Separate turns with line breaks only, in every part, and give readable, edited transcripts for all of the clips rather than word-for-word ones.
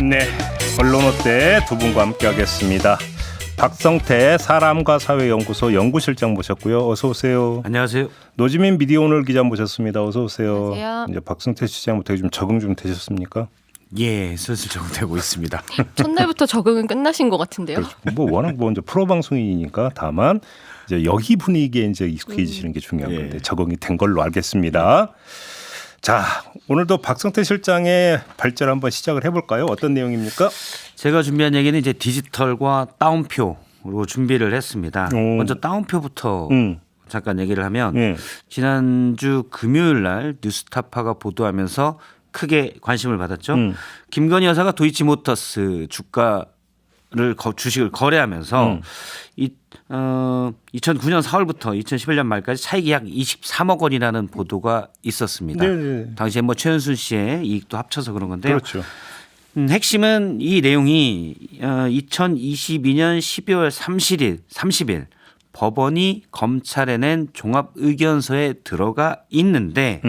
네, 언론어때 두 분과 함께하겠습니다. 박성태 사람과 사회연구소 연구실장 모셨고요. 어서 오세요.
안녕하세요.
노지민 미디어오늘 기자 모셨습니다. 어서 오세요.
안녕하세요.
이제 박성태 실장부터 좀 적응 좀 되셨습니까?
예, 슬슬 적응되고 있습니다.
첫날부터 적응은 끝나신 것 같은데요.
그렇죠. 뭐 워낙 뭐 이제 프로 방송이니까 다만 이제 여기 분위기에 이제 익숙해지시는 게 중요한 건데
예.
적응이 된 걸로 알겠습니다. 자, 오늘도 박성태 실장의 발제를 한번 시작을 해볼까요? 어떤 내용입니까?
제가 준비한 얘기는 이제 디지털과 따옴표로 준비를 했습니다. 먼저 따옴표부터 잠깐 얘기를 하면
예.
지난주 금요일 날 뉴스타파가 보도하면서 크게 관심을 받았죠. 김건희 여사가 도이치모터스 주식을 거래하면서 2009년 4월부터 2011년 말까지 차익이 약 23억 원이라는 보도가 있었습니다.
네네.
당시에 뭐 최은순 씨의 이익도 합쳐서 그런 건데요.
그렇죠.
핵심은 이 내용이 2022년 12월 30일 법원이 검찰에 낸 종합의견서에 들어가 있는데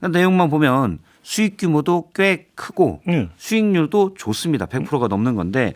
내용만 보면 수익 규모도 꽤 크고 수익률도 좋습니다. 100%가 넘는 건데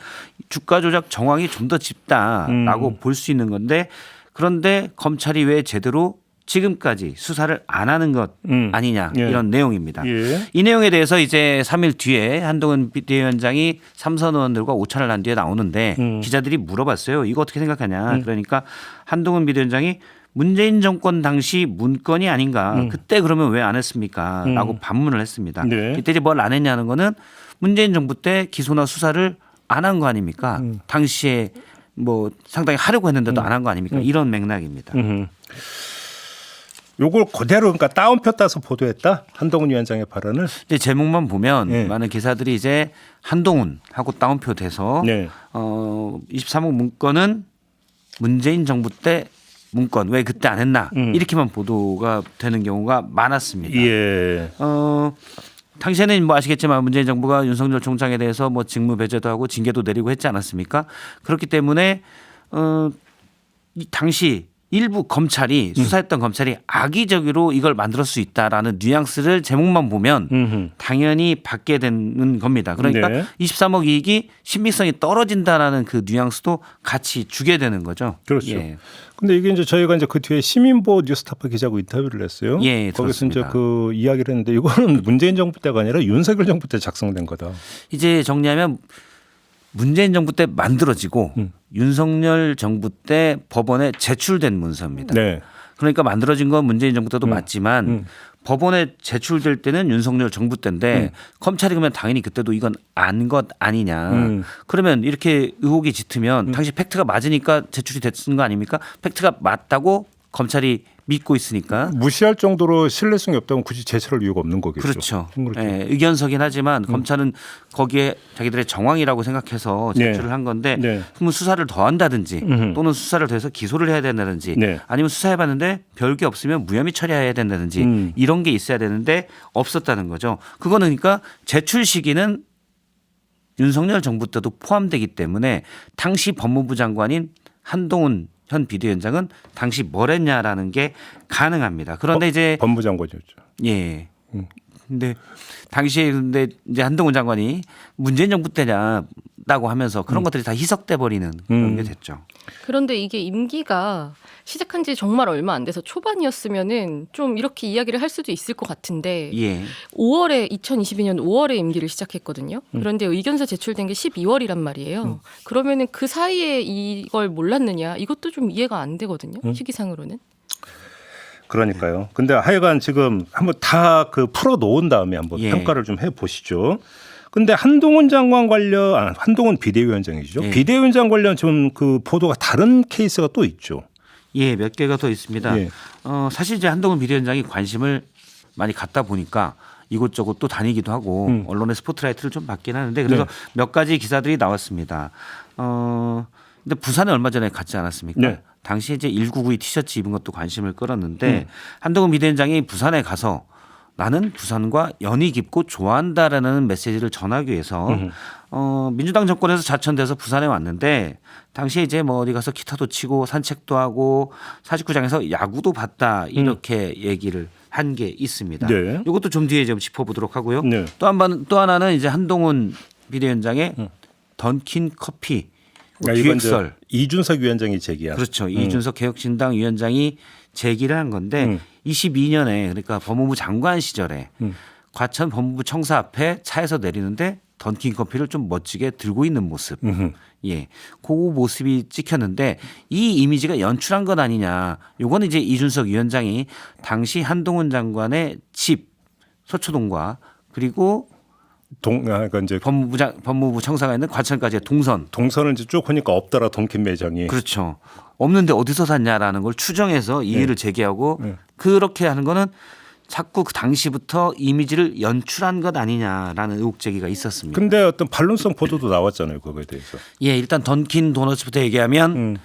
주가 조작 정황이 좀 더 짙다라고 볼 수 있는 건데 그런데 검찰이 왜 제대로 지금까지 수사를 안 하는 것 아니냐 이런 내용입니다.
예.
이 내용에 대해서 이제 3일 뒤에 한동훈 비대위원장이 삼선 의원들과 오찬을 한 뒤에 나오는데 기자들이 물어봤어요. 이거 어떻게 생각하냐. 그러니까 한동훈 비대위원장이 문재인 정권 당시 문건이 아닌가. 그때 그러면 왜 안 했습니까? 라고 반문을 했습니다.
네.
이때 이제 뭘 안 했냐는 거는 문재인 정부 때 기소나 수사를 안 한 거 아닙니까? 당시에 뭐 상당히 하려고 했는데도 안 한 거 아닙니까? 이런 맥락입니다.
요걸 그대로 그러니까 따옴표 따서 보도했다. 한동훈 위원장의 발언을.
이제 제목만 보면
네.
많은 기사들이 이제 한동훈하고 따옴표 돼서
네.
23억 문건은 문재인 정부 때 문건 왜 그때 안 했나 이렇게만 보도가 되는 경우가 많았습니다.
예.
당시에는 뭐 아시겠지만 문재인 정부가 윤석열 총장에 대해서 뭐 직무 배제도 하고 징계도 내리고 했지 않았습니까? 그렇기 때문에 이 당시 일부 검찰이 수사했던 검찰이 악의적으로 이걸 만들 수 있다라는 뉘앙스를 제목만 보면 당연히 받게 되는 겁니다. 그러니까
네.
23억 이익이 신빙성이 떨어진다라는 그 뉘앙스도 같이 주게 되는 거죠.
그렇죠.
예.
근데 이게 이제 저희가 이제 그 뒤에 시민보 뉴스타파 기자하고 인터뷰를 했어요.
예,
거기서 이제
들었습니다.
그 이야기를 했는데 이거는 문재인 정부 때가 아니라 윤석열 정부 때 작성된 거다.
이제 정리하면 문재인 정부 때 만들어지고 윤석열 정부 때 법원에 제출된 문서입니다.
네.
그러니까 만들어진 건 문재인 정부 때도 맞지만 법원에 제출될 때는 윤석열 정부 때인데 검찰이 그러면 당연히 그때도 이건 안 것 아니냐. 그러면 이렇게 의혹이 짙으면 당시 팩트가 맞으니까 제출이 됐은 거 아닙니까? 팩트가 맞다고 검찰이 믿고 있으니까.
무시할 정도로 신뢰성이 없다면 굳이 제출할 이유가 없는 거겠죠.
그렇죠.
그렇죠.
예, 의견서긴 하지만 검찰은 거기에 자기들의 정황이라고 생각해서 제출을
네.
한 건데
네.
그러면 수사를 더 한다든지 또는 수사를 더해서 기소를 해야 된다든지
네.
아니면 수사해봤는데 별게 없으면 무혐의 처리해야 된다든지 이런 게 있어야 되는데 없었다는 거죠. 그거는 그러니까 제출 시기는 윤석열 정부 때도 포함되기 때문에 당시 법무부 장관인 한동훈 현 비대위원장은 당시 뭘 했냐라는 게 가능합니다. 그런데 이제
법무장관이었죠.
예. 근데 당시에 근데 이제 한동훈 장관이 문재인 정부 때냐라고 하면서 그런 것들이 다 희석돼 버리는 그런 게 됐죠.
그런데 이게 임기가 시작한 지 정말 얼마 안 돼서 초반이었으면은 좀 이렇게 이야기를 할 수도 있을 것 같은데
예.
2022년 5월에 임기를 시작했거든요. 그런데 의견서 제출된 게 12월이란 말이에요. 그러면은 그 사이에 이걸 몰랐느냐? 이것도 좀 이해가 안 되거든요. 시기상으로는.
그러니까요. 근데 하여간 지금 한번 다 그 풀어 놓은 다음에 한번
예.
평가를 좀 해 보시죠. 근데 한동훈 장관 관련 한동훈 비대위원장이죠.
예.
비대위원장 관련 좀 그 보도가 다른 케이스가 또 있죠.
예, 몇 개가 더 있습니다.
예.
사실 이제 한동훈 비대위원장이 관심을 많이 갖다 보니까 이곳저곳 또 다니기도 하고 언론의 스포트라이트를 좀 받긴 하는데 그래서
네.
몇 가지 기사들이 나왔습니다. 근데 부산에 얼마 전에 갔지 않았습니까?
네.
당시에 이제 1992 티셔츠 입은 것도 관심을 끌었는데 한동훈 비대위원장이 부산에 가서 나는 부산과 연이 깊고 좋아한다라는 메시지를 전하기 위해서 민주당 정권에서 자천돼서 부산에 왔는데 당시에 이제 뭐 어디 가서 기타도 치고 산책도 하고 사직구장에서 야구도 봤다 이렇게 얘기를 한 게 있습니다.
네.
이것도 좀 뒤에 좀 짚어보도록 하고요.
네.
또 하나는 이제 한동훈 비대위원장의 던킨 커피
그러니까 이건 이제
기획설.
이준석 위원장이 제기한.
그렇죠. 이준석 개혁신당 위원장이 제기를 한 건데 22년에 그러니까 법무부 장관 시절에 과천 법무부 청사 앞에 차에서 내리는데 던킨 커피를 좀 멋지게 들고 있는 모습. 예. 그 모습이 찍혔는데 이 이미지가 연출한 것 아니냐. 요거는 이제 이준석 위원장이 당시 한동훈 장관의 집 서초동과 그리고
그러니까 이제
법무부 청사가 있는 과천까지의
동선을 이제 쭉 하니까 없더라 던킨 매장이.
그렇죠. 없는데 어디서 샀냐라는 걸 추정해서 이의를 제기하고 그렇게 하는 거는 자꾸 그 당시부터 이미지를 연출한 것 아니냐라는 의혹 제기가 있었습니다.
근데 어떤 반론성 보도도 나왔잖아요. 그거에 대해서.
예, 일단 던킨 도너츠부터 얘기하면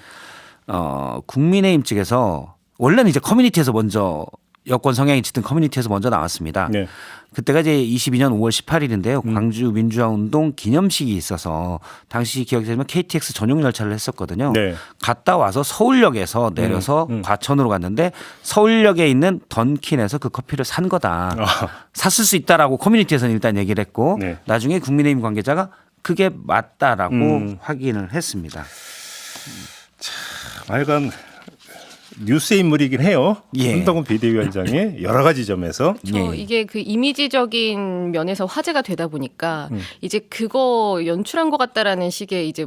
국민의힘 측에서 원래는 이제 커뮤니티에서 먼저 여권 성향이 짙은 커뮤니티에서 먼저 나왔습니다.
네.
그때가 이제 22년 5월 18일인데요. 광주 민주화운동 기념식이 있어서 당시 기억되면 KTX 전용 열차를 했었거든요.
네.
갔다 와서 서울역에서 내려서 과천으로 갔는데 서울역에 있는 던킨에서 그 커피를 산 거다. 샀을 수 있다라고 커뮤니티에서는 일단 얘기를 했고
네.
나중에 국민의힘 관계자가 그게 맞다라고 확인을 했습니다.
하여간 뉴스의 인물이긴 해요.
예.
한동훈 비대위원장이 여러 가지 점에서.
이게 그 이미지적인 면에서 화제가 되다 보니까 이제 그거 연출한 것 같다라는 식의 이제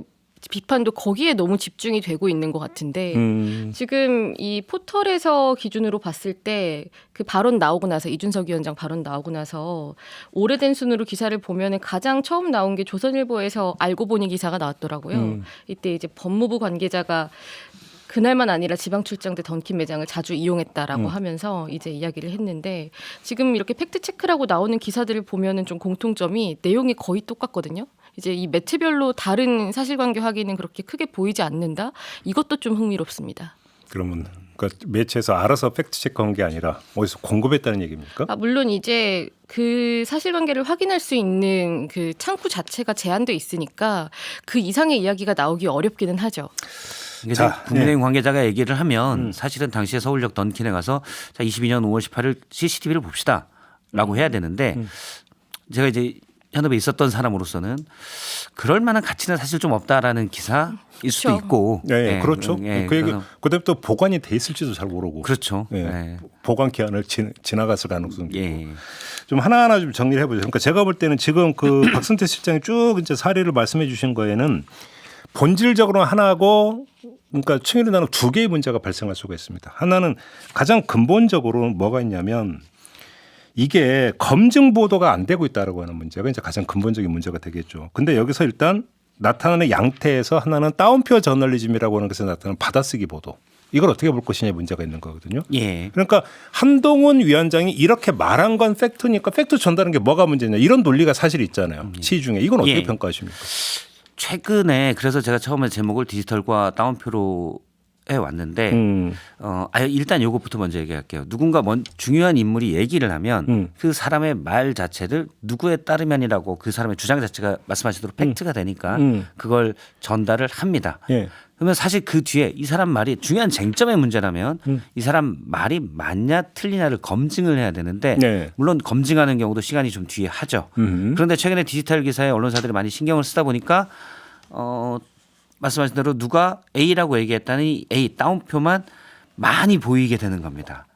비판도 거기에 너무 집중이 되고 있는 것 같은데 지금 이 포털에서 기준으로 봤을 때 그 발언 나오고 나서 이준석 위원장 발언 나오고 나서 오래된 순으로 기사를 보면은 가장 처음 나온 게 조선일보에서 알고 보니 기사가 나왔더라고요. 이때 이제 법무부 관계자가 그날만 아니라 지방 출장 때 던킨 매장을 자주 이용했다라고 하면서 이제 이야기를 했는데 지금 이렇게 팩트 체크라고 나오는 기사들을 보면은 좀 공통점이 내용이 거의 똑같거든요. 이제 이 매체별로 다른 사실관계 확인은 그렇게 크게 보이지 않는다. 이것도 좀 흥미롭습니다.
그러면 그러니까 매체에서 알아서 팩트 체크한 게 아니라 어디서 공급했다는 얘기입니까?
물론 이제 그 사실관계를 확인할 수 있는 그 창구 자체가 제한돼 있으니까 그 이상의 이야기가 나오기 어렵기는 하죠.
자, 국민의힘 관계자가 얘기를 하면 사실은 당시에 서울역 던킨에 가서 자 22년 5월 18일 CCTV를 봅시다라고 해야 되는데 제가 이제 현업에 있었던 사람으로서는 그럴 만한 가치는 사실 좀 없다라는 기사일 수도
그렇죠.
있고.
네, 그렇죠.
예,
그 얘기
그래서
그다음에 또 보관이 돼 있을지도 잘 모르고.
그렇죠.
예.
예.
보관 기한을 지나갔을 가능성이
예.
좀 하나하나 좀 정리를 해보죠. 그러니까 제가 볼 때는 지금 그 박승태 실장이 쭉 이제 사례를 말씀해 주신 거에는 본질적으로 하나고 그러니까 충일이 나는 두 개의 문제가 발생할 수가 있습니다. 하나는 가장 근본적으로 뭐가 있냐면 이게 검증 보도가 안 되고 있다라고 하는 문제가 이제 가장 근본적인 문제가 되겠죠. 근데 여기서 일단 나타나는 양태에서 하나는 따옴표 저널리즘이라고 하는 것에 나타나는 받아쓰기 보도. 이걸 어떻게 볼 것이냐 문제가 있는 거거든요.
예.
그러니까 한동훈 위원장이 이렇게 말한 건 팩트니까 팩트 전달하는 게 뭐가 문제냐 이런 논리가 사실 있잖아요. 시중에. 이건 어떻게
예.
평가하십니까?
최근에 그래서 제가 처음에 제목을 디지털과 따옴표로 해 왔는데 일단 요것부터 먼저 얘기할게요. 누군가 중요한 인물이 얘기를 하면 그 사람의 말 자체를 누구에 따르면이라고 그 사람의 주장 자체가 말씀하신 대로 팩트가 되니까 그걸 전달을 합니다.
예.
그러면 사실 그 뒤에 이 사람 말이 중요한 쟁점의 문제라면 이 사람 말이 맞냐 틀리냐를 검증을 해야 되는데
네.
물론 검증하는 경우도 시간이 좀 뒤에 하죠. 그런데 최근에 디지털 기사에 언론사들이 많이 신경을 쓰다 보니까 말씀하신 대로 누가 A라고 얘기했다니 A 따옴표만 많이 보이게 되는 겁니다.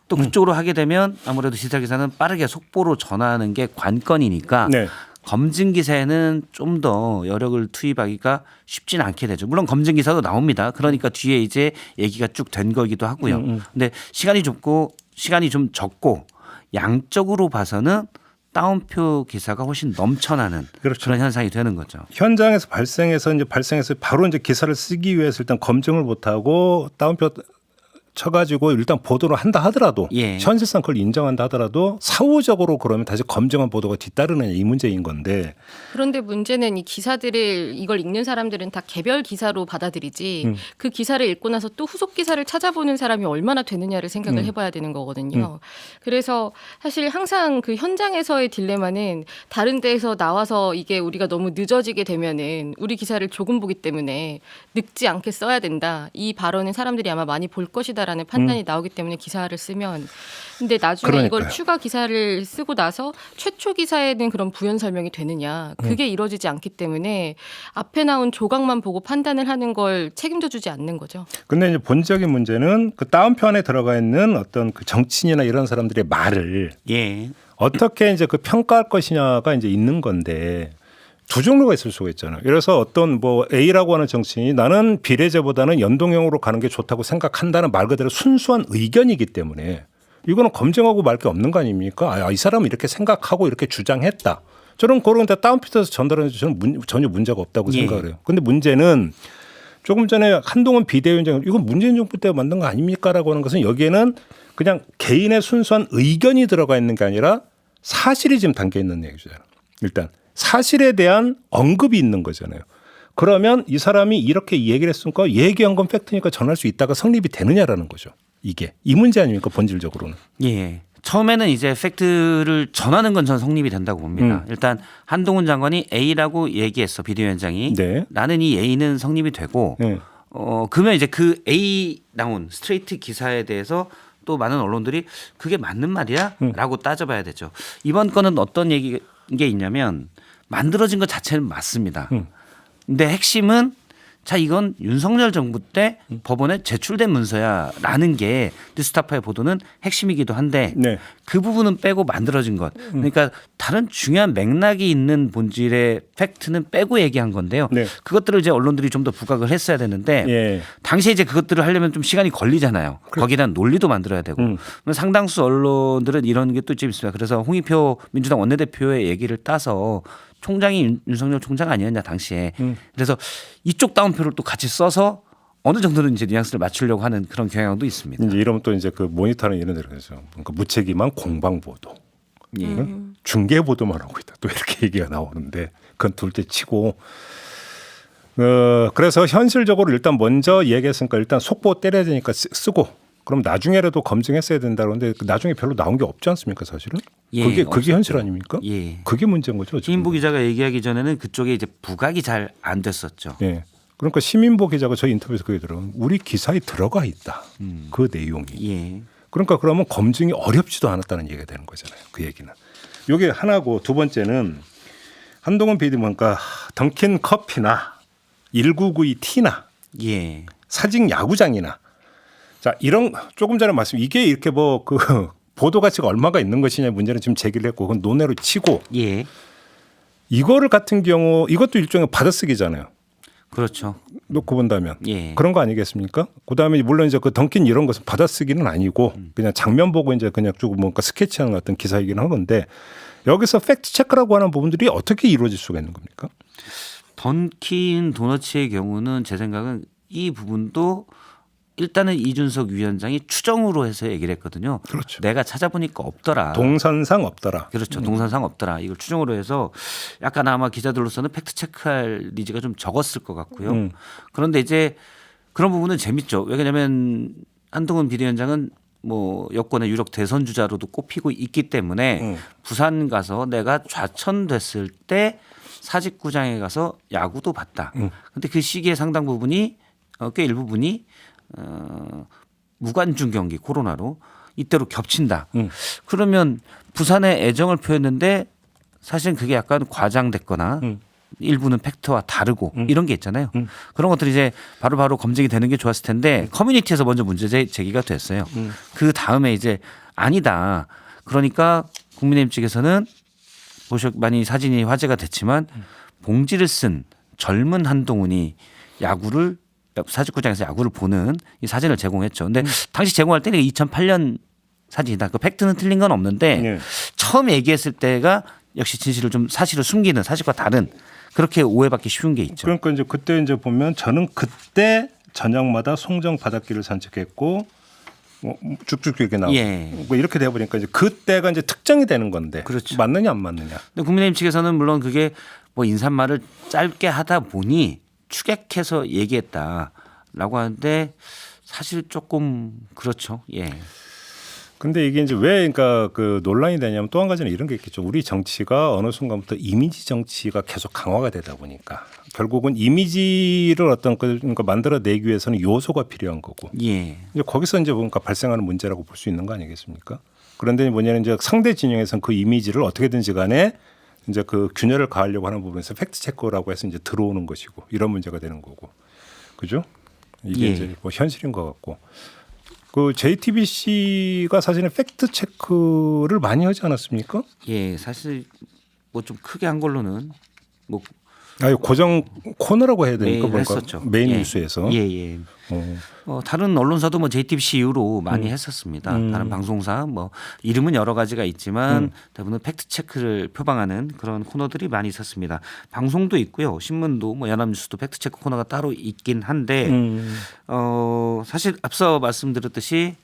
또 그쪽으로 하게 되면 아무래도 디지털 기사는 빠르게 속보로 전하는 게 관건이니까
네.
검증 기사에는 좀 더 여력을 투입하기가 쉽지는 않게 되죠. 물론 검증 기사도 나옵니다. 그러니까 뒤에 이제 얘기가 쭉 된 거기도 하고요. 근데 시간이 좀 적고 양적으로 봐서는 따옴표 기사가 훨씬 넘쳐나는
그렇죠.
그런 현상이 되는 거죠.
현장에서 발생해서 바로 이제 기사를 쓰기 위해서 일단 검증을 못하고 따옴표 쳐가지고 일단 보도를 한다 하더라도
예.
현실상 그걸 인정한다 하더라도 사후적으로 그러면 다시 검증한 보도가 뒤따르는 이 문제인 건데
그런데 문제는 이 기사들을 이걸 읽는 사람들은 다 개별 기사로 받아들이지 그 기사를 읽고 나서 또 후속 기사를 찾아보는 사람이 얼마나 되느냐를 생각을 해봐야 되는 거거든요. 그래서 사실 항상 그 현장에서의 딜레마는 다른 데에서 나와서 이게 우리가 너무 늦어지게 되면은 우리 기사를 조금 보기 때문에 늙지 않게 써야 된다. 이 발언은 사람들이 아마 많이 볼 것이다. 거다라는 판단이 나오기 때문에 기사를 쓰면 근데 나중에
그러니까요.
이걸 추가 기사를 쓰고 나서 최초 기사에는 그런 부연 설명이 되느냐 그게 이루어지지 않기 때문에 앞에 나온 조각만 보고 판단을 하는 걸 책임져 주지 않는 거죠.
근데 이제 본질적인 문제는 그 다운편에 들어가 있는 어떤 그 정치인이나 이런 사람들의 말을
예.
어떻게 이제 그 평가할 것이냐가 이제 있는 건데 두 종류가 있을 수가 있잖아요. 그래서 어떤 뭐 A라고 하는 정치인이 나는 비례제보다는 연동형으로 가는 게 좋다고 생각한다는 말 그대로 순수한 의견이기 때문에 이거는 검증하고 말 게 없는 거 아닙니까? 아, 이 사람은 이렇게 생각하고 이렇게 주장했다. 저는 그런 데 다운핏해서 전달하는 저는 전혀 문제가 없다고
예.
생각을 해요. 근데 문제는 조금 전에 한동훈 비대위원장 이건 문재인 정부 때 만든 거 아닙니까라고 하는 것은 여기에는 그냥 개인의 순수한 의견이 들어가 있는 게 아니라 사실이 지금 담겨 있는 얘기잖아요. 일단 사실에 대한 언급이 있는 거잖아요. 그러면 이 사람이 이렇게 이 얘기를 했으니까 얘기한 건 팩트니까 전할 수 있다가 성립이 되느냐라는 거죠. 이게 이 문제 아닙니까 본질적으로는.
예. 처음에는 이제 팩트를 전하는 건 전 성립이 된다고 봅니다. 일단 한동훈 장관이 A라고 얘기했어 비대위원장이.
네.
나는 이 A는 성립이 되고
네.
그러면 이제 그 A 나온 스트레이트 기사에 대해서 또 많은 언론들이 그게 맞는 말이야?라고 따져봐야 되죠. 이번 건은 어떤 얘기 게 있냐면 만들어진 것 자체는 맞습니다. 근데 핵심은 자 이건 윤석열 정부 때 법원에 제출된 문서야라는 게 뉴스타파의 보도는 핵심이기도 한데
네.
그 부분은 빼고 만들어진 것. 그러니까 다른 중요한 맥락이 있는 본질의 팩트는 빼고 얘기한 건데요.
네.
그것들을 이제 언론들이 좀 더 부각을 했어야 되는데
예.
당시에 이제 그것들을 하려면 좀 시간이 걸리잖아요. 거기에 대한 논리도 만들어야 되고 상당수 언론들은 이런 게 또 좀 있습니다. 그래서 홍익표 민주당 원내대표의 얘기를 따서 총장이 윤석열 총장 아니었냐 당시에. 그래서 이쪽 다운표를 또 같이 써서 어느 정도는 이제 뉘앙스를 맞추려고 하는 그런 경향도 있습니다.
이제 이러면 또 이제 그 모니터는 이런 데로 해서 그러니까 무책임한 공방 보도,
예.
중계 보도만 하고 있다. 또 이렇게 얘기가 나오는데 그건 둘째 치고. 그래서 현실적으로 일단 먼저 얘기했으니까 일단 속보 때려야 되니까 쓰고 그럼 나중에라도 검증했어야 된다 그러는데 나중에 별로 나온 게 없지 않습니까 사실은?
예,
그게
없었죠.
현실 아닙니까?
예.
그게 문제인 거죠. 지금.
김인보 기자가 얘기하기 전에는 그쪽에 이제 부각이 잘 안 됐었죠.
예. 그러니까 시민보 기자가 저희 인터뷰에서 그 얘기더라고요. 우리 기사에 들어가 있다. 그 내용이.
예.
그러니까 그러면 검증이 어렵지도 않았다는 얘기가 되는 거잖아요. 그 얘기는. 이게 하나고 두 번째는 한동훈 PD 보니까 던킨 커피나 1992 티나
예.
사직 야구장이나 자 이런 조금 전에 말씀 이게 이렇게 뭐 그 보도 가치가 얼마가 있는 것이냐 문제는 지금 제기를 했고 그건 논외로 치고
예.
이거를 같은 경우 이것도 일종의 받아쓰기잖아요.
그렇죠.
놓고 본다면
예.
그런 거 아니겠습니까? 그다음에 물론 이제 그 던킨 이런 것은 받아쓰기는 아니고 그냥 장면 보고 이제 그냥 쭉 뭔가 스케치하는 어떤 기사이긴 하건데 여기서 팩트 체크라고 하는 부분들이 어떻게 이루어질 수가 있는 겁니까?
던킨 도너츠의 경우는 제 생각은 이 부분도 일단은 이준석 위원장이 추정으로 해서 얘기를 했거든요.
그렇죠.
내가 찾아보니까 없더라.
동선상 없더라.
그렇죠. 동선상 없더라. 이걸 추정으로 해서 약간 아마 기자들로서는 팩트 체크할 니즈가 좀 적었을 것 같고요. 그런데 이제 그런 부분은 재밌죠. 왜냐하면 한동훈 비대위원장은 뭐 여권의 유력 대선 주자로도 꼽히고 있기 때문에 부산 가서 내가 좌천됐을 때 사직구장에 가서 야구도 봤다. 근데 그 시기의 상당 부분이 꽤 일부분이 무관중 경기 코로나로 이때로 겹친다. 그러면 부산에 애정을 표했는데 사실은 그게 약간 과장됐거나 일부는 팩트와 다르고 이런 게 있잖아요. 그런 것들이 이제 바로바로 검증이 되는 게 좋았을 텐데 커뮤니티에서 먼저 문제 제기가 됐어요. 그 다음에 이제 아니다. 그러니까 국민의힘 측에서는 많이 사진이 화제가 됐지만 봉지를 쓴 젊은 한동훈이 야구를 사직구장에서 야구를 보는 이 사진을 제공했죠. 근데 당시 제공할 때는 2008년 사진이다. 그 팩트는 틀린 건 없는데
네.
처음 얘기했을 때가 역시 진실을 좀 사실을 숨기는 사실과 다른 그렇게 오해받기 쉬운 게 있죠.
그러니까 이제 그때 이제 보면 저는 그때 저녁마다 송정 바닷길을 산책했고 쭉쭉 이렇게 나오고
예.
뭐 이렇게 돼 버리니까 이제 그때가 이제 특정이 되는 건데
그렇죠.
맞느냐 안 맞느냐.
근데 국민의힘 측에서는 물론 그게 뭐 인사말을 짧게 하다 보니 추격해서 얘기했다라고 하는데 사실 조금 그렇죠. 예.
근데 이게 이제 왜 그러니까 그 논란이 되냐면 또 한 가지는 이런 게 있겠죠. 우리 정치가 어느 순간부터 이미지 정치가 계속 강화가 되다 보니까 결국은 이미지를 어떤 그러니까 만들어내기 위해서는 요소가 필요한 거고.
예.
이제 거기서 이제 뭔가 발생하는 문제라고 볼 수 있는 거 아니겠습니까? 그런데 뭐냐면 이제 상대 진영에서는 그 이미지를 어떻게든지 간에 이제 그 균열을 가하려고 하는 부분에서 팩트 체크라고 해서 이제 들어오는 것이고 이런 문제가 되는 거고. 그죠? 이게
예.
이제 뭐 현실인 것 같고. 그 JTBC가 사실은 팩트 체크를 많이 하지 않았습니까?
예, 사실 뭐 좀 크게 한 걸로는 뭐
아니 고정 코너라고 해야 되니까
매일
뭔가
했었죠.
메인
예.
뉴스에서.
예, 예.
어.
다른 언론사도 뭐 JTBC 이후로 많이 했었습니다. 다른 방송사 뭐 이름은 여러 가지가 있지만 대부분 팩트 체크를 표방하는 그런 코너들이 많이 있었습니다. 방송도 있고요, 신문도 뭐 연합뉴스도 팩트 체크 코너가 따로 있긴 한데 사실 앞서 말씀드렸듯이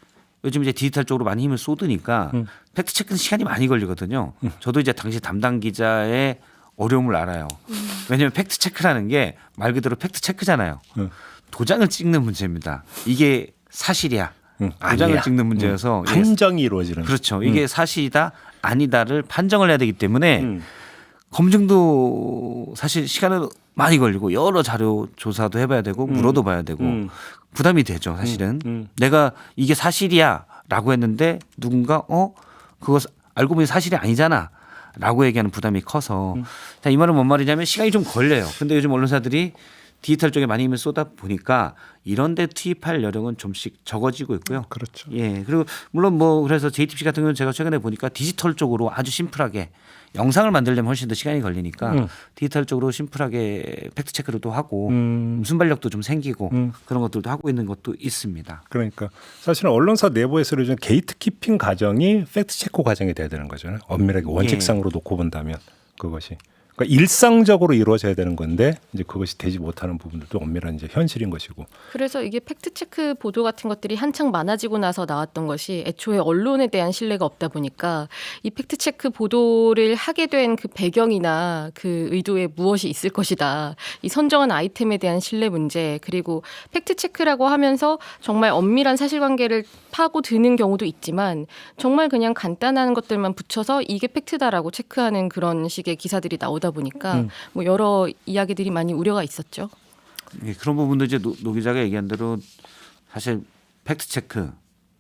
요즘 이제 디지털 쪽으로 많이 힘을 쏟으니까 팩트 체크는 시간이 많이 걸리거든요. 저도 이제 당시 담당 기자의 어려움을 알아요. 왜냐하면 팩트 체크라는 게 말 그대로 팩트 체크잖아요. 도장을 찍는 문제입니다. 이게 사실이야. 도장을
아니야.
찍는 문제여서
판정이 이루어지는.
그렇죠. 이게 사실이다 아니다를 판정을 해야 되기 때문에 검증도 사실 시간은 많이 걸리고 여러 자료 조사도 해봐야 되고 물어도 봐야 되고 부담이 되죠. 사실은 내가 이게 사실이야라고 했는데 누군가 그거 알고 보니 사실이 아니잖아. 라고 얘기하는 부담이 커서 자, 이 말은 뭔 말이냐면 시간이 좀 걸려요. 근데 요즘 언론사들이 디지털 쪽에 많이 힘을 쏟아 보니까 이런 데 투입할 여력은 좀씩 적어지고 있고요.
그렇죠.
예. 그리고 물론 뭐 그래서 JTBC 같은 경우는 제가 최근에 보니까 디지털 쪽으로 아주 심플하게 영상을 만들려면 훨씬 더 시간이 걸리니까 디지털 쪽으로 심플하게 팩트 체크를 또 하고 순발력도 좀 생기고 그런 것들도 하고 있는 것도 있습니다.
그러니까 사실은 언론사 내부에서 요즘 게이트 키핑 과정이 팩트 체크 과정이 돼야 되는 거잖아요. 엄밀하게 원칙상으로 놓고 본다면 그것이. 그러니까 일상적으로 이루어져야 되는 건데 이제 그것이 되지 못하는 부분들도 엄밀한 이제 현실인 것이고.
그래서 이게 팩트체크 보도 같은 것들이 한창 많아지고 나서 나왔던 것이 애초에 언론에 대한 신뢰가 없다 보니까 이 팩트체크 보도를 하게 된 그 배경이나 그 의도에 무엇이 있을 것이다. 이 선정한 아이템에 대한 신뢰 문제, 그리고 팩트체크라고 하면서 정말 엄밀한 사실관계를 파고드는 경우도 있지만 정말 그냥 간단한 것들만 붙여서 이게 팩트다라고 체크하는 그런 식의 기사들이 나오다 보니까 뭐 여러 이야기들이 많이 우려가 있었죠.
예, 그런 부분도 이제 노 기자가 얘기한 대로 사실 팩트 체크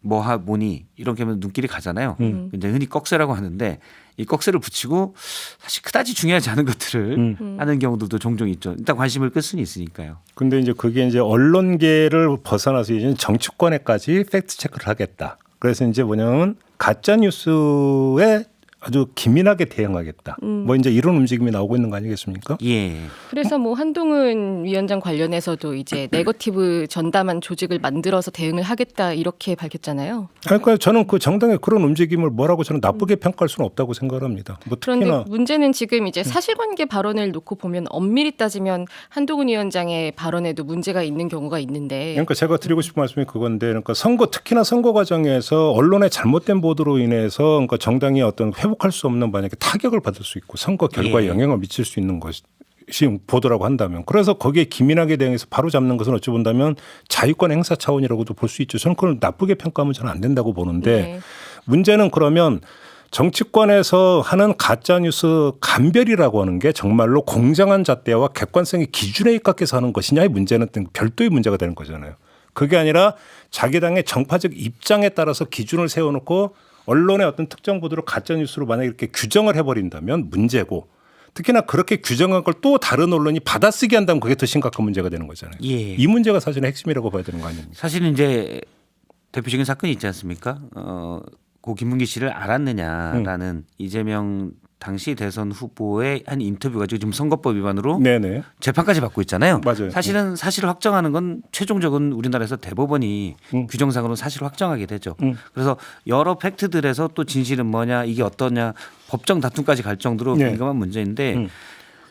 뭐니 이렇게 하면 눈길이 가잖아요. 이제 흔히 꺽쇠라고 하는데 이 꺽쇠를 붙이고 사실 그다지 중요하지 않은 것들을 하는 경우들도 종종 있죠. 일단 관심을 끌 수는 있으니까요.
근데 이제 그게 이제 언론계를 벗어나서 이제 정치권에까지 팩트 체크를 하겠다. 그래서 이제 뭐냐면 가짜 뉴스에 아주 기민하게 대응하겠다. 뭐 이제 이런 움직임이 나오고 있는 거 아니겠습니까?
예.
그래서 뭐 한동훈 위원장 관련해서도 이제 네거티브 전담한 조직을 만들어서 대응을 하겠다 이렇게 밝혔잖아요.
그러니까 저는 그 정당의 그런 움직임을 뭐라고 저는 나쁘게 평가할 수는 없다고 생각을 합니다. 뭐
그런데
특히나
문제는 지금 이제 사실관계 발언을 놓고 보면 엄밀히 따지면 한동훈 위원장의 발언에도 문제가 있는 경우가 있는데.
그러니까 제가 드리고 싶은 말씀이 그건데, 그러니까 선거 특히나 선거 과정에서 언론의 잘못된 보도로 인해서 그러니까 정당이 어떤 회복할 수 없는 만약에 타격을 받을 수 있고 선거 결과에
예.
영향을 미칠 수 있는 것이 보도라고 한다면, 그래서 거기에 기민하게 대응해서 바로 잡는 것은 어찌 본다면 자유권 행사 차원이라고도 볼 수 있죠. 저는 그걸 나쁘게 평가하면 저는 안 된다고 보는데
네.
문제는 그러면 정치권에서 하는 가짜뉴스 감별이라고 하는 게 정말로 공정한 잣대와 객관성의 기준에 입각해서 하는 것이냐의 문제는 별도의 문제가 되는 거잖아요. 그게 아니라 자기 당의 정파적 입장에 따라서 기준을 세워놓고 언론의 어떤 특정 보도를 가짜뉴스로 만약에 이렇게 규정을 해버린다면 문제고, 특히나 그렇게 규정한 걸 또 다른 언론이 받아쓰게 한다면 그게 더 심각한 문제가 되는 거잖아요.
예.
이 문제가 사실은 핵심이라고 봐야 되는 거 아닙니까?
사실은 이제 대표적인 사건이 있지 않습니까? 고 김문기 씨를 알았느냐라는 이재명 당시 대선 후보의 한 인터뷰가 지금 선거법 위반으로
네네.
재판까지 받고 있잖아요.
맞아요.
사실은 사실을 확정하는 건 최종적은 우리나라에서 대법원이 규정상으로 사실을 확정하게 되죠. 그래서 여러 팩트들에서 또 진실은 뭐냐, 이게 어떠냐, 법정 다툼까지 갈 정도로
네.
민감한 문제인데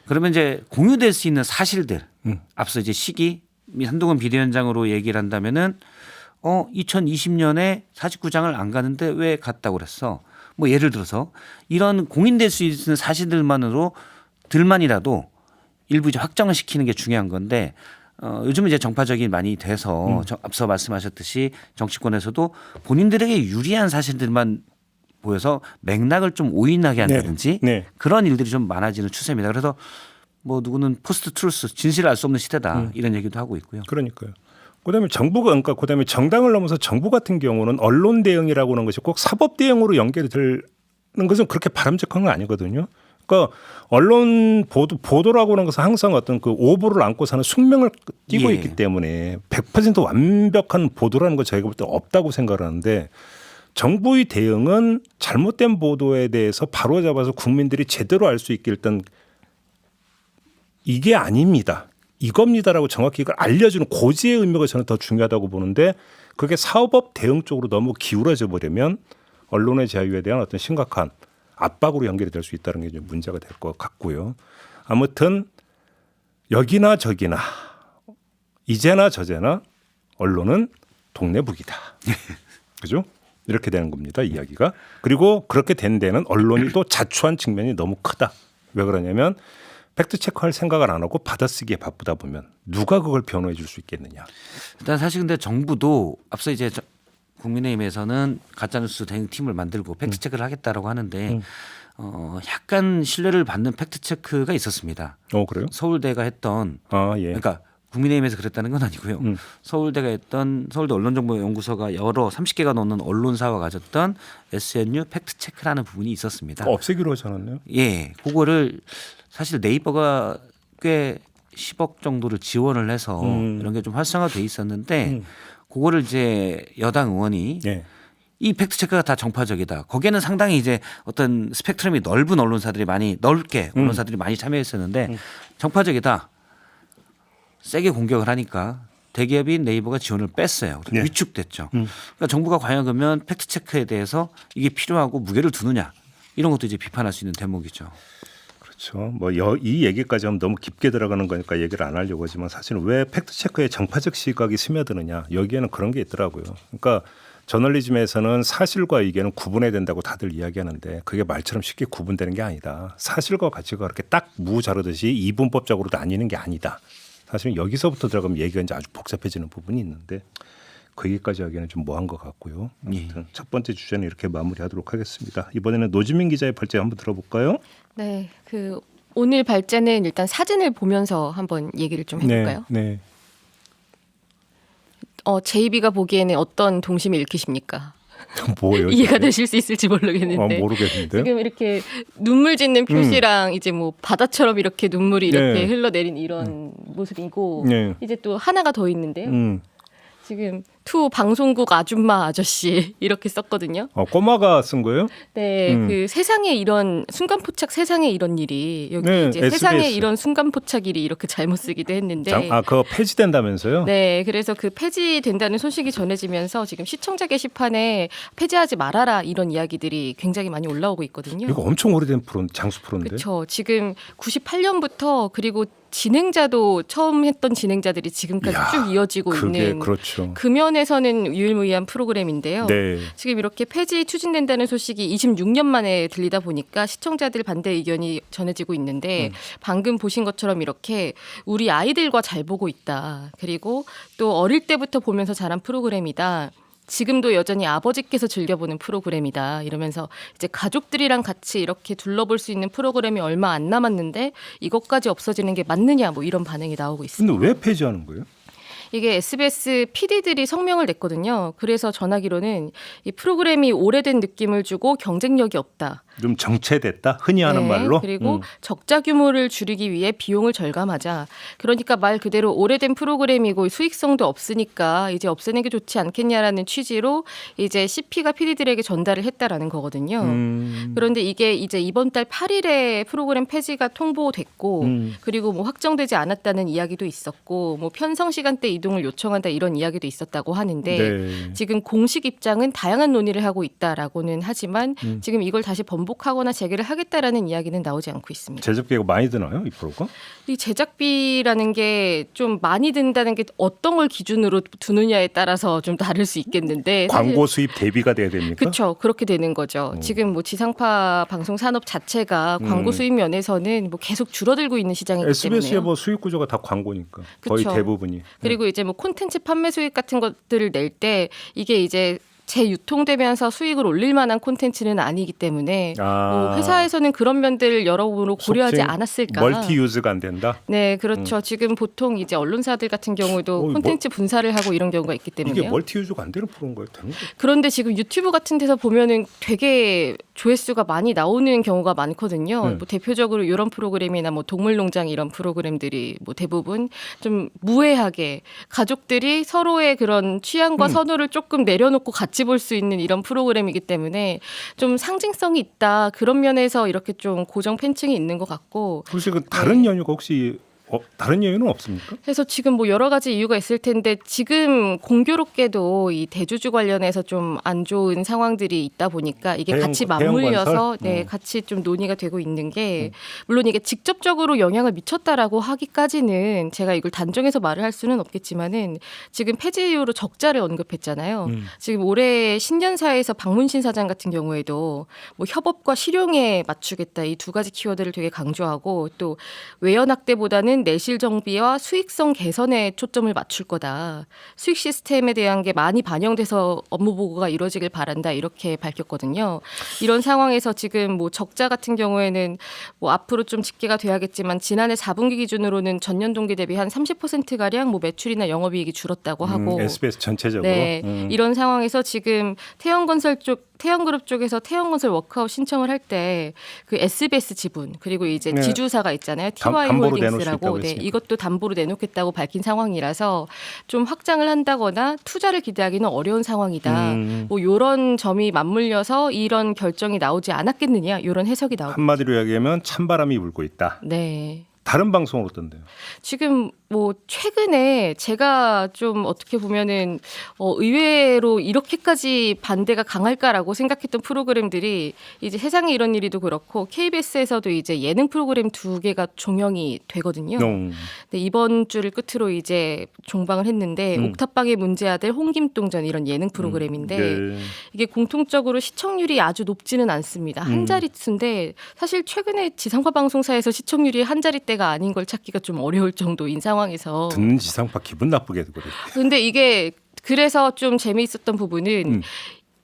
그러면 이제 공유될 수 있는 사실들, 앞서 이제 시기 한동훈 비대위원장으로 얘기를 한다면은 2020년에 49장을 안 가는데 왜 갔다고 그랬어? 뭐 예를 들어서 이런 공인될 수 있는 사실들만으로 들만이라도 일부 이제 확정을 시키는 게 중요한 건데 요즘은 이제 정파적이 많이 돼서 앞서 말씀하셨듯이 정치권에서도 본인들에게 유리한 사실들만 보여서 맥락을 좀 오인하게 한다든지
네.
그런 일들이 좀 많아지는 추세입니다. 그래서 뭐 누구는 포스트 트루스 진실을 알 수 없는 시대다 이런 얘기도 하고 있고요.
그러니까요. 그다음에 정부가 그러니까 그다음에 정당을 넘어서 정부 같은 경우는 언론 대응이라고 하는 것이 꼭 사법 대응으로 연결이 되는 것은 그렇게 바람직한 건 아니거든요. 그러니까 언론 보도라고 하는 것은 항상 어떤 그 오보를 안고 사는 숙명을 띠고
예.
있기 때문에 100% 완벽한 보도라는 거 저희가 볼 때 없다고 생각을 하는데 정부의 대응은 잘못된 보도에 대해서 바로잡아서 국민들이 제대로 알 수 있게 일단 이게 아닙니다. 이겁니다라고 정확히 이걸 알려주는 고지의 의미가 저는 더 중요하다고 보는데 그게 사법 대응 쪽으로 너무 기울어져 버리면 언론의 자유에 대한 어떤 심각한 압박으로 연결이 될 수 있다는 게 좀 문제가 될 것 같고요. 아무튼 여기나 저기나 이제나 저제나 언론은 동네북이다. 그죠? 이렇게 되는 겁니다. 이야기가. 그리고 그렇게 된 데는 언론이 또 자초한 측면이 너무 크다. 왜 그러냐면 팩트체크할 생각을 안 하고 받아쓰기에 바쁘다 보면 누가 그걸 변호해 줄 수 있겠느냐.
일단 사실 근데 정부도 앞서 이제 국민의힘에서는 가짜뉴스 대응팀을 만들고 팩트체크를 하겠다라고 하는데 약간 신뢰를 받는 팩트체크가 있었습니다.
그래요?
서울대가 했던
예.
그러니까 국민의힘에서 그랬다는 건 아니고요. 서울대가 했던 서울대 언론정보연구소가 여러 30개가 넘는 언론사와 가졌던 SNU 팩트체크라는 부분이 있었습니다.
없애기로 하지 않았나요?
예, 그거를 사실 네이버가 꽤 10억 정도를 지원을 해서 이런 게 좀 활성화돼 있었는데 그거를 이제 여당 의원이
예.
이 팩트 체크가 다 정파적이다. 거기에는 상당히 이제 어떤 스펙트럼이 넓은 언론사들이 많이 넓게 언론사들이 많이 참여했었는데 정파적이다. 세게 공격을 하니까 대기업인 네이버가 지원을 뺐어요.
네.
위축됐죠. 그러니까 정부가 과연 그러면 팩트 체크에 대해서 이게 필요하고 무게를 두느냐 이런 것도 이제 비판할 수 있는 대목이죠.
그렇죠. 뭐 이 얘기까지 하면 너무 깊게 들어가는 거니까 얘기를 안 하려고 하지만 사실은 왜 팩트 체크에 정파적 시각이 스며드느냐 여기에는 그런 게 있더라고요. 그러니까 저널리즘에서는 사실과 의견은 구분해야 된다고 다들 이야기하는데 그게 말처럼 쉽게 구분되는 게 아니다. 사실과 가치가 그렇게 딱 무자르듯이 이분법적으로 나뉘는 게 아니다. 사실은 여기서부터 들어가면 얘기가 이제 아주 복잡해지는 부분이 있는데 그 얘기까지 하기에는 좀 뭐한 것 같고요. 아무튼 첫 번째 주제는 이렇게 마무리하도록 하겠습니다. 이번에는 노지민 기자의 발제 한번 들어볼까요?
네, 그 오늘 발제는 일단 사진을 보면서 한번 얘기를 좀 해볼까요?
네.
제이비가 보기에는 어떤 동심이 읽히십니까?
뭐예요?
이해가 되실 수 있을지 모르겠는데
모르겠는데요.
지금 이렇게 눈물 짓는 표시랑 이제 뭐 바다처럼 이렇게 눈물이 이렇게
네.
흘러내린 이런 모습이고
네.
이제 또 하나가 더 있는데요. 지금 투 방송국 아줌마 아저씨 이렇게 썼거든요.
꼬마가 쓴 거예요?
네, 그 세상에 이런 순간 포착 세상에 이런 일이 여기
네,
이제
SBS.
세상에 이런 순간 포착일이 이렇게 잘못 쓰기도 했는데.
그거 폐지된다면서요?
네, 그래서 그 폐지된다는 소식이 전해지면서 지금 시청자 게시판에 폐지하지 말아라 이런 이야기들이 굉장히 많이 올라오고 있거든요.
이거 엄청 오래된 장수 프로인데.
그렇죠. 지금 98년부터 그리고 진행자도 처음 했던 진행자들이 지금까지
이야,
쭉 이어지고
그게
있는
그렇죠.
그 면에서는 유일무이한 프로그램인데요.
네.
지금 이렇게 폐지 추진된다는 소식이 26년 만에 들리다 보니까 시청자들 반대 의견이 전해지고 있는데 방금 보신 것처럼 이렇게 우리 아이들과 잘 보고 있다. 그리고 또 어릴 때부터 보면서 자란 프로그램이다. 지금도 여전히 아버지께서 즐겨보는 프로그램이다. 이러면서 이제 가족들이랑 같이 이렇게 둘러볼 수 있는 프로그램이 얼마 안 남았는데 이것까지 없어지는 게 맞느냐 뭐 이런 반응이 나오고 있습니다.
근데 왜 폐지하는 거예요?
이게 SBS PD들이 성명을 냈거든요. 그래서 전하기로는 이 프로그램이 오래된 느낌을 주고 경쟁력이 없다.
좀 정체됐다? 흔히 하는
네,
말로?
그리고 적자 규모를 줄이기 위해 비용을 절감하자. 그러니까 말 그대로 오래된 프로그램이고 수익성도 없으니까 이제 없애는 게 좋지 않겠냐라는 취지로 이제 CP가 PD들에게 전달을 했다라는 거거든요. 그런데 이게 이제 이번 달 8일에 프로그램 폐지가 통보됐고 그리고 뭐 확정되지 않았다는 이야기도 있었고 뭐 편성 시간대 이동을 요청한다 이런 이야기도 있었다고 하는데
네.
지금 공식 입장은 다양한 논의를 하고 있다라고는 하지만 지금 이걸 다시 번복하거나 재개를 하겠다라는 이야기는 나오지 않고 있습니다.
제작비가 많이 드나요, 이 프로가?
이 제작비라는 게 좀 많이 든다는 게 어떤 걸 기준으로 두느냐에 따라서 좀 다를 수 있겠는데
광고 수입 대비가 돼야 됩니까?
그렇죠. 그렇게 되는 거죠. 지금 뭐 지상파 방송 산업 자체가 광고 수입 면에서는 뭐 계속 줄어들고 있는 시장이기
SBS의
때문에요.
뭐 수익 구조가 다 광고니까 거의
그쵸.
대부분이.
그리고 이제 뭐 콘텐츠 판매 수익 같은 것들을 낼 때 이게 이제 재유통되면서 수익을 올릴 만한 콘텐츠는 아니기 때문에 뭐 회사에서는 그런 면들을 여러모로 고려하지
속칭
않았을까.
멀티 유즈가 안 된다.
네, 그렇죠. 지금 보통 이제 언론사들 같은 경우도
뭐
콘텐츠 분사를 하고 이런 경우가 있기
이게
때문에요.
멀티 유즈가 안 되는 프로인 거예요? 되는 거예요?
그런데 지금 유튜브 같은 데서 보면은 되게 조회수가 많이 나오는 경우가 많거든요. 뭐 대표적으로 이런 프로그램이나 뭐 동물농장 이런 프로그램들이 뭐 대부분 좀 무해하게 가족들이 서로의 그런 취향과 선호를 조금 내려놓고 같이 볼 수 있는 이런 프로그램이기 때문에 좀 상징성이 있다. 그런 면에서 이렇게 좀 고정 팬층이 있는 것 같고.
혹시 그 다른 연유가 혹시 다른 연유는 없습니까?
그래서 지금 뭐 여러 가지 이유가 있을 텐데 지금 공교롭게도 이 대주주 관련해서 좀 안 좋은 상황들이 있다 보니까 이게 같이 맞물려서 네, 같이 좀 논의가 되고 있는 게 물론 이게 직접적으로 영향을 미쳤다라고 하기까지는 제가 이걸 단정해서 말을 할 수는 없겠지만은 지금 폐지 이후로 적자를 언급했잖아요. 지금 올해 신년사에서 박문신 사장 같은 경우에도 뭐 협업과 실용에 맞추겠다 이 두 가지 키워드를 되게 강조하고 또 외연 확대보다는 내실 정비와 수익성 개선에 초점을 맞출 거다. 수익 시스템에 대한 게 많이 반영돼서 업무 보고가 이루어지길 바란다. 이렇게 밝혔거든요. 이런 상황에서 지금 뭐 적자 같은 경우에는 뭐 앞으로 좀 집계가 돼야겠지만 지난해 4분기 기준으로는 전년 동기 대비 한 30%가량 뭐 매출이나 영업이익이 줄었다고 하고
SBS 전체적으로.
네, 이런 상황에서 지금 태형그룹 쪽에서 태형건설 워크아웃 신청을 할 때 그 SBS 지분 그리고 이제 지주사가 있잖아요. TY
담보로 내놓을 수
홀딩스라고
있다고
네,
했으니까.
이것도 담보로 내놓겠다고 밝힌 상황이라서 좀 확장을 한다거나 투자를 기대하기는 어려운 상황이다. 뭐 이런 점이 맞물려서 이런 결정이 나오지 않았겠느냐 이런 해석이 나오고
한마디로 이야기하면 찬바람이 불고 있다.
네.
다른 방송은 어떤데요?
지금 뭐 최근에 제가 좀 어떻게 보면은 의외로 이렇게까지 반대가 강할까라고 생각했던 프로그램들이 이제 세상에 이런 일이도 그렇고 KBS에서도 이제 예능 프로그램 2개가 종영이 되거든요. 근데 이번 주를 끝으로 이제 종방을 했는데 옥탑방의 문제아들 홍김동전 이런 예능 프로그램인데
네.
이게 공통적으로 시청률이 아주 높지는 않습니다. 한 자릿수인데 사실 최근에 지상파 방송사에서 시청률이 한 자릿대가 아닌 걸 찾기가 좀 어려울 정도인 상황에서
듣는 지상파 기분 나쁘게 그래.
근데 이게 그래서 좀 재미있었던 부분은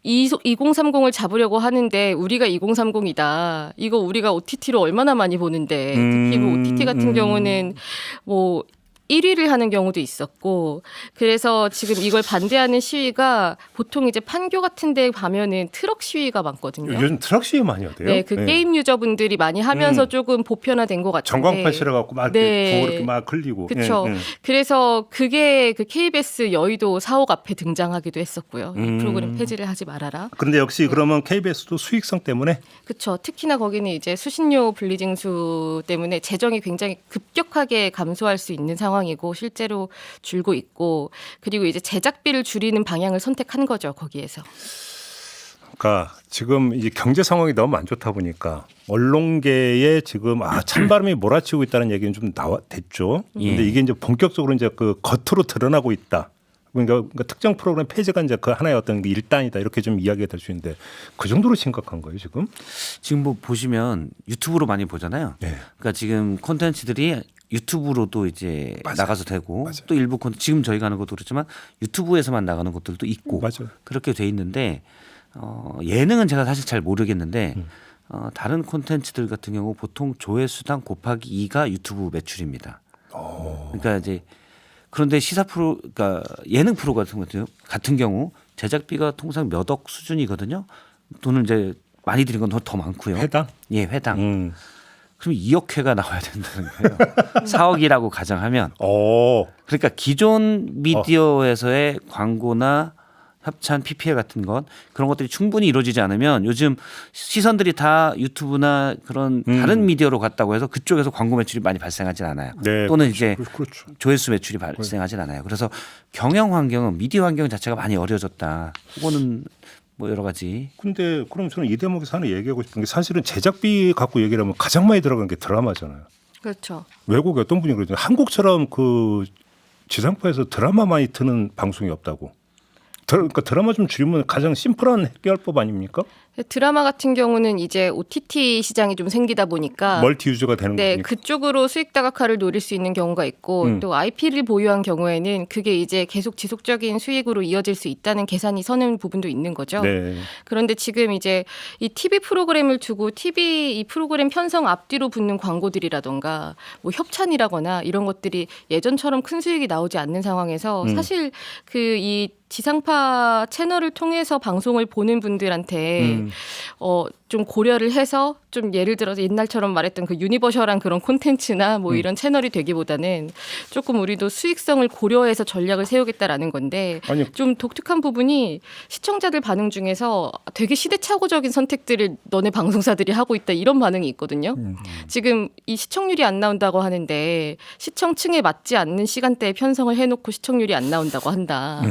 2030을 잡으려고 하는데 우리가 2030이다. 이거 우리가 OTT로 얼마나 많이 보는데 특히 뭐 OTT 같은 경우는 뭐 1위를 하는 경우도 있었고 그래서 지금 이걸 반대하는 시위가 보통 이제 판교 같은 데 가면은 트럭 시위가 많거든요.
요즘 트럭 시위 많이 하대요.
네, 그 게임 유저분들이 많이 하면서 조금 보편화된 것 같은데.
전광판 실어갖고 막
네.
이렇게 막 흘리고.
그렇죠. 그래서 그게 그 KBS 여의도 사옥 앞에 등장하기도 했었고요. 이 프로그램 폐지를 하지 말아라.
그런데 역시 그러면 KBS도 수익성 때문에
그렇죠. 특히나 거기는 이제 수신료 분리징수 때문에 재정이 굉장히 급격하게 감소할 수 있는 상황이고 실제로 줄고 있고 그리고 이제 제작비를 줄이는 방향을 선택한 거죠. 거기에서.
그러니까 지금 이제 경제 상황이 너무 안 좋다 보니까 언론계에 지금 찬바람이 몰아치고 있다는 얘기는 좀 됐죠. 근데 이게 이제 본격적으로 이제 그 겉으로 드러나고 있다. 그러니까 특정 프로그램 폐지가 이제 그 하나의 어떤 일단이다 이렇게 좀 이야기가 될 수 있는데 그 정도로 심각한 거예요 지금?
지금 뭐 보시면 유튜브로 많이 보잖아요.
네.
그러니까 지금 콘텐츠들이 유튜브로도 이제 나가서 되고 또 일부 지금 저희가 하는 것도 그렇지만 유튜브에서만 나가는 것들도 있고
맞아요.
그렇게 돼 있는데 예능은 제가 사실 잘 모르겠는데 다른 콘텐츠들 같은 경우 보통 조회수당 곱하기 2가 유튜브 매출입니다. 그러니까 이제 그런데 시사 프로, 그러니까 예능 프로 같은 경우 제작비가 통상 몇 억 수준이거든요. 돈을 이제 많이 들인 건 더 많고요.
회당?
예, 회당. 그럼 2억 회가 나와야 된다는 거예요. 4억이라고 가정하면. 그러니까 기존 미디어에서의 광고나 협찬, PPL 같은 것 그런 것들이 충분히 이루어지지 않으면 요즘 시선들이 다 유튜브나 그런 다른 미디어로 갔다고 해서 그쪽에서 광고 매출이 많이 발생하진 않아요.
네,
또는
그렇죠.
이제
그렇죠.
조회수 매출이 발생하진 않아요. 그래서 경영 환경은 미디어 환경 자체가 많이 어려졌다. 그거는 뭐 여러 가지.
근데 그럼 저는 이 대목에서 하나 얘기하고 싶은 게 사실은 제작비 갖고 얘기를 하면 가장 많이 들어가는 게 드라마잖아요.
그렇죠.
외국에 어떤 분이 그러잖아요. 한국처럼 그 지상파에서 드라마 많이 트는 방송이 없다고. 그러니까 드라마 좀 줄이면 가장 심플한 해결법 아닙니까?
드라마 같은 경우는 이제 OTT 시장이 좀 생기다 보니까
멀티 유저가 되는
네,
거니까.
그쪽으로 수익 다각화를 노릴 수 있는 경우가 있고 또 IP를 보유한 경우에는 그게 이제 계속 지속적인 수익으로 이어질 수 있다는 계산이 서는 부분도 있는 거죠.
네.
그런데 지금 이제 이 TV 프로그램을 두고 TV 이 프로그램 편성 앞뒤로 붙는 광고들이라던가 뭐 협찬이라거나 이런 것들이 예전처럼 큰 수익이 나오지 않는 상황에서 사실 그 이 지상파 채널을 통해서 방송을 보는 분들한테 좀 고려를 해서 좀 예를 들어서 옛날처럼 말했던 그 유니버셜한 그런 콘텐츠나 뭐 이런 채널이 되기보다는 조금 우리도 수익성을 고려해서 전략을 세우겠다라는 건데
아니,
좀 독특한 부분이 시청자들 반응 중에서 되게 시대착오적인 선택들을 너네 방송사들이 하고 있다 이런 반응이 있거든요. 지금 이 시청률이 안 나온다고 하는데 시청층에 맞지 않는 시간대에 편성을 해놓고 시청률이 안 나온다고 한다.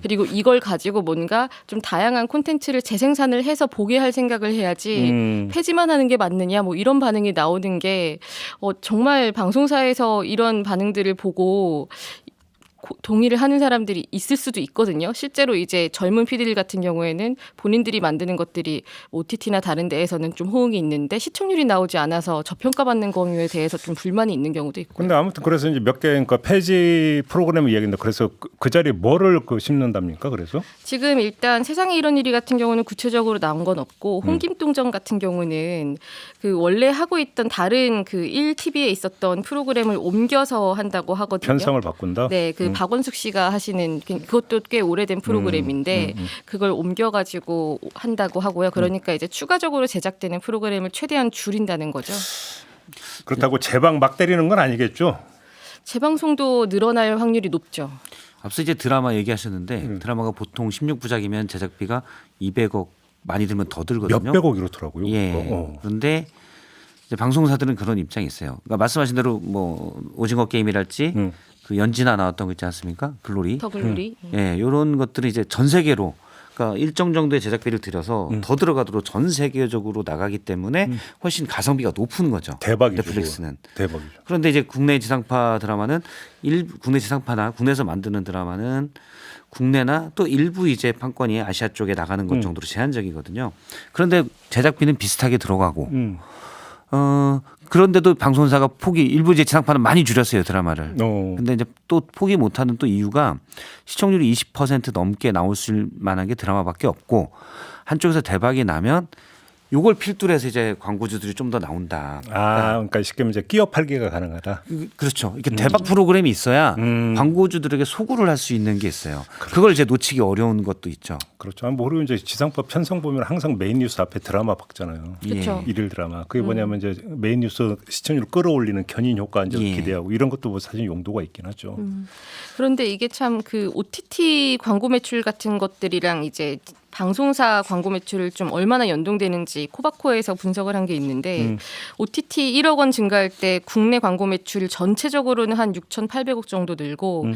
그리고 이걸 가지고 뭔가 좀 다양한 콘텐츠를 재생산을 해서 보게 할 생각을 해야지 폐지만 하는 게 맞느냐 뭐 이런 반응이 나오는 게 정말 방송사에서 이런 반응들을 보고 동의를 하는 사람들이 있을 수도 있거든요. 실제로 이제 젊은 PD들 같은 경우에는 본인들이 만드는 것들이 OTT나 다른 데에서는 좀 호응이 있는데 시청률이 나오지 않아서 저평가받는 경우에 대해서 좀 불만이 있는 경우도 있고.
근데 아무튼 그래서 이제 몇 개 그러니까 폐지 프로그램을 얘기했는데 그래서 그 자리에 뭐를 심는답니까? 그래서
지금 일단 세상에 이런 일이 같은 경우는 구체적으로 나온 건 없고 홍김동정 같은 경우는 그 원래 하고 있던 다른 그 1TV에 있었던 프로그램을 옮겨서 한다고 하거든요.
편성을 바꾼다.
네, 그 박원숙 씨가 하시는 그것도 꽤 오래된 프로그램인데 그걸 옮겨가지고 한다고 하고요. 그러니까 이제 추가적으로 제작되는 프로그램을 최대한 줄인다는 거죠.
그렇다고 재방 막 때리는 건 아니겠죠?
재방송도 늘어날 확률이 높죠.
앞서 이제 드라마 얘기하셨는데 드라마가 보통 16부작이면 제작비가 200억 많이 들면 더 들거든요.
몇백억 이렇더라고요.
예. 그런데 이제 방송사들은 그런 입장이 있어요. 그러니까 말씀하신 대로 뭐 오징어 게임이랄지 그 연진아 나왔던 거 있지 않습니까? 글로리.
더 글로리.
예, 이런 것들이 이제 전 세계로 그러니까 일정 정도의 제작비를 들여서 더 들어가도록 전 세계적으로 나가기 때문에 훨씬 가성비가 높은 거죠.
대박이죠.
넷플릭스는.
대박이죠.
그런데 이제 국내 지상파 드라마는 국내 지상파나 국내에서 만드는 드라마는 국내나 또 일부 이제 판권이 아시아 쪽에 나가는 것 정도로 제한적이거든요. 그런데 제작비는 비슷하게 들어가고 그런데도 방송사가 일부 이제 지상파는 많이 줄였어요 드라마를. 근데 이제 또 포기 못하는 또 이유가 시청률이 20% 넘게 나올 만한 게 드라마밖에 없고 한쪽에서 대박이 나면 요걸 필두로 해서 이제 광고주들이 좀 더 나온다.
그러니까 쉽게 말해 끼어 팔기가 가능하다.
그렇죠. 이렇게 대박 프로그램이 있어야 광고주들에게 소구를 할 수 있는 게 있어요. 그걸 이제 놓치기 어려운 것도 있죠.
그렇죠. 모르면 이제 지상파 편성 보면 항상 메인 뉴스 앞에 드라마 박잖아요.
그렇죠.
일일 드라마. 그게 뭐냐면 이제 메인 뉴스 시청률 끌어올리는 견인 효과 이제 기대하고 이런 것도 뭐 사실 용도가 있긴 하죠.
그런데 이게 참 그 OTT 광고 매출 같은 것들이랑 이제 방송사 광고 매출을 좀 얼마나 연동되는지 코바코에서 분석을 한 게 있는데 OTT 1억 원 증가할 때 국내 광고 매출 전체적으로는 한 6,800억 정도 늘고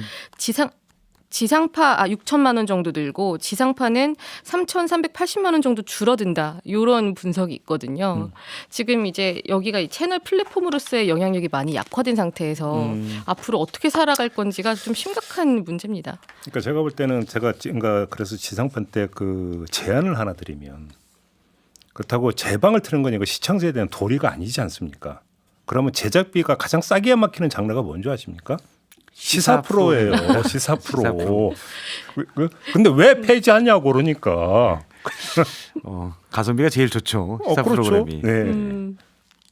지상파 6천만 원 정도 늘고 지상파는 3,380만 원 정도 줄어든다. 이런 분석이 있거든요. 지금 이제 여기가 이 채널 플랫폼으로서의 영향력이 많이 약화된 상태에서 앞으로 어떻게 살아갈 건지가 좀 심각한 문제입니다.
그러니까 제가 볼 때는 그러니까 그래서 지상파 때 그 제안을 하나 드리면 그렇다고 재방을 트는 건 이거 시청자에 대한 도리가 아니지 않습니까? 그러면 제작비가 가장 싸게 막히는 장르가 뭔지 아십니까? 시사 프로예요. 시사 프로. 근데 왜 폐지하냐고 그러니까.
가성비가 제일 좋죠. 시사
그렇죠.
프로그램이.
네.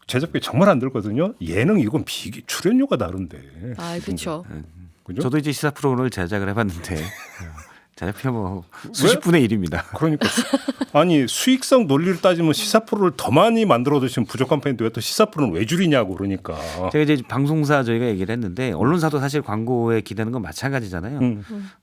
제작비 정말 안 들거든요. 예능 이건 출연료가 다른데.
그렇죠.
그죠?
저도 이제 시사 프로그램을 제작을 해봤는데 자녀 뭐 수십 분의 1입니다.
그러니까 아니 수익성 논리를 따지면 시사 프로를 더 많이 만들어도 지금 부족한 편인데 왜 또 시사 프로는 왜 줄이냐고 그러니까.
제가 이제 방송사 저희가 얘기를 했는데 언론사도 사실 광고에 기대는 건 마찬가지잖아요.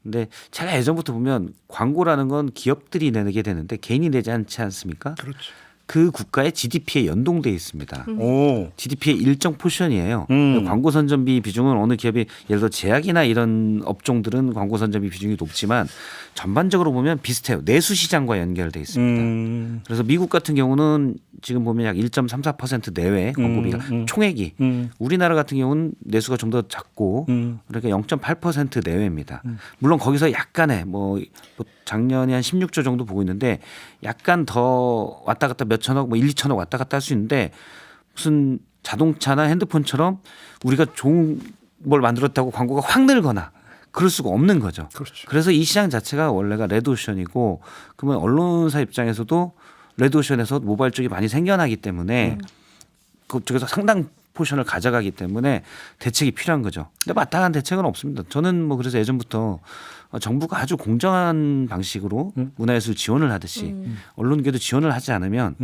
근데 제가 예전부터 보면 광고라는 건 기업들이 내게 되는데 개인이 내지 않지 않습니까?
그렇죠.
그 국가의 GDP에 연동돼 있습니다.
오.
GDP의 일정 포션이에요. 광고 선전비 비중은 어느 기업이 예를 들어 제약이나 이런 업종들은 광고 선전비 비중이 높지만 전반적으로 보면 비슷해요. 내수 시장과 연결돼 있습니다. 그래서 미국 같은 경우는 지금 보면 약 1.34% 내외 광고비가 총액이 우리나라 같은 경우는 내수가 좀 더 작고 그러니까 0.8% 내외입니다. 물론 거기서 약간의 뭐 작년에 한 16조 정도 보고 있는데 약간 더 왔다 갔다 몇 천억 뭐 1, 2천억 왔다 갔다 할 수 있는데 무슨 자동차나 핸드폰처럼 우리가 좋은 뭘 만들었다고 광고가 확 늘거나 그럴 수가 없는 거죠.
그렇죠.
그래서 이 시장 자체가 원래가 레드오션이고 그러면 언론사 입장에서도 레드오션에서 모바일 쪽이 많이 생겨나기 때문에 그쪽에서 상당 포션을 가져가기 때문에 대책이 필요한 거죠. 근데 마땅한 대책은 없습니다. 저는 뭐 그래서 예전부터 정부가 아주 공정한 방식으로 문화예술 지원을 하듯이 언론계도 지원을 하지 않으면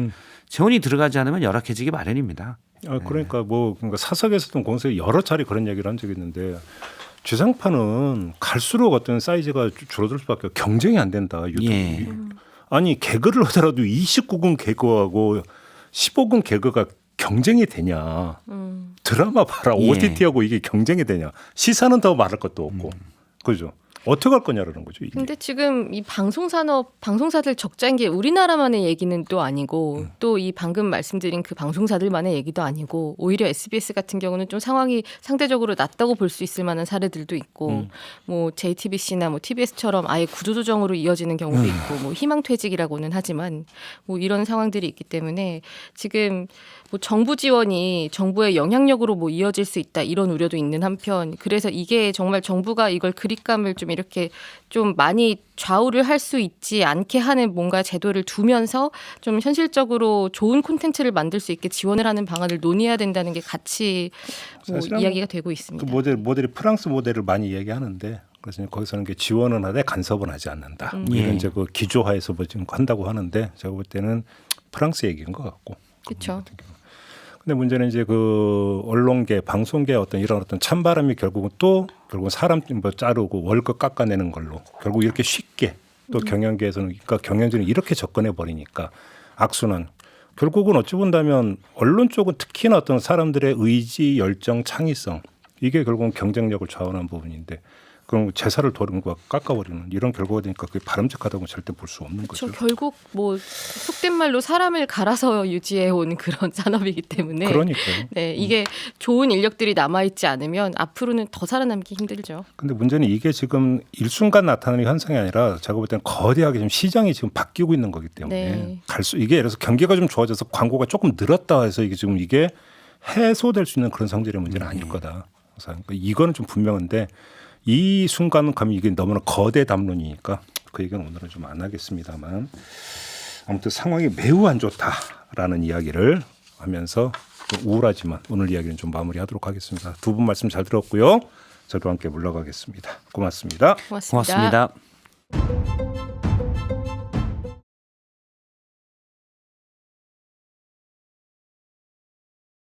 재원이 들어가지 않으면 열악해지기 마련입니다.
그러니까 뭐 그러니까 사석에서도 공세에 여러 차례 그런 얘기를 한 적이 있는데 지상파는 갈수록 어떤 사이즈가 줄어들 수밖에 없고 경쟁이 안 된다. 유튜브.
예.
아니 개그를 하더라도 29금 개그하고 15금 개그가 경쟁이 되냐. 드라마 봐라.
예.
OTT하고 이게 경쟁이 되냐. 시사는 더 말할 것도 없고. 그죠. 어떻게 할 거냐라는 거죠. 이게.
근데 지금 이 방송산업 방송사들 적자인 게 우리나라만의 얘기는 또 아니고 또 이 방금 말씀드린 그 방송사들만의 얘기도 아니고 오히려 SBS 같은 경우는 좀 상황이 상대적으로 낫다고 볼 수 있을 만한 사례들도 있고 뭐 JTBC나 뭐 TBS처럼 아예 구조조정으로 이어지는 경우도 있고 뭐 희망퇴직이라고는 하지만 뭐 이런 상황들이 있기 때문에 지금 뭐 정부 지원이 정부의 영향력으로 뭐 이어질 수 있다 이런 우려도 있는 한편 그래서 이게 정말 정부가 이걸 그립감을 좀 이렇게 좀 많이 좌우를 할 수 있지 않게 하는 뭔가 제도를 두면서 좀 현실적으로 좋은 콘텐츠를 만들 수 있게 지원을 하는 방안을 논의해야 된다는 게 같이 뭐
사실은
이야기가 되고 있습니다.
그 모델이 프랑스 모델을 많이 얘기하는데 그래서 거기서는 게 지원은 하되 간섭은 하지 않는다. 이런 이제 그 기조하에서 뭐 지금 한다고 하는데 제가 볼 때는 프랑스 얘기인 것 같고.
그렇죠.
근데 문제는 이제 그 언론계, 방송계 어떤 이런 어떤 찬바람이 결국은 사람 뭐 자르고 월급 깎아내는 걸로 결국 이렇게 쉽게 또 경영계에서는 그러니까 경영진이 이렇게 접근해 버리니까 악순환. 결국은 어찌 본다면 언론 쪽은 특히나 어떤 사람들의 의지, 열정, 창의성 이게 결국은 경쟁력을 좌우하는 부분인데 그럼 제사를 도는 거 깎아버리는 이런 결과가 되니까 그게 바람직하다고 절대 볼 수 없는
그렇죠.
거죠.
결국 뭐 속된 말로 사람을 갈아서 유지해 온 그런 산업이기 때문에
그러니까요.
네, 이게 좋은 인력들이 남아 있지 않으면 앞으로는 더 살아남기 힘들죠.
근데 문제는 이게 지금 일순간 나타나는 현상이 아니라 제가 볼 때는 거대하게 지금 시장이 지금 바뀌고 있는 거기 때문에
네.
이게 예를 들어서 경기가 좀 좋아져서 광고가 조금 늘었다 해서 이게 지금 이게 해소될 수 있는 그런 성질의 문제는 아닐 거다. 그래서 그러니까 이거는 좀 분명한데 이 순간은 가면 이게 너무나 거대 담론이니까 그 얘기는 오늘은 좀 안 하겠습니다만 아무튼 상황이 매우 안 좋다라는 이야기를 하면서 좀 우울하지만 오늘 이야기는 좀 마무리하도록 하겠습니다. 두 분 말씀 잘 들었고요. 저도 함께 물러가겠습니다. 고맙습니다.
고맙습니다.
고맙습니다.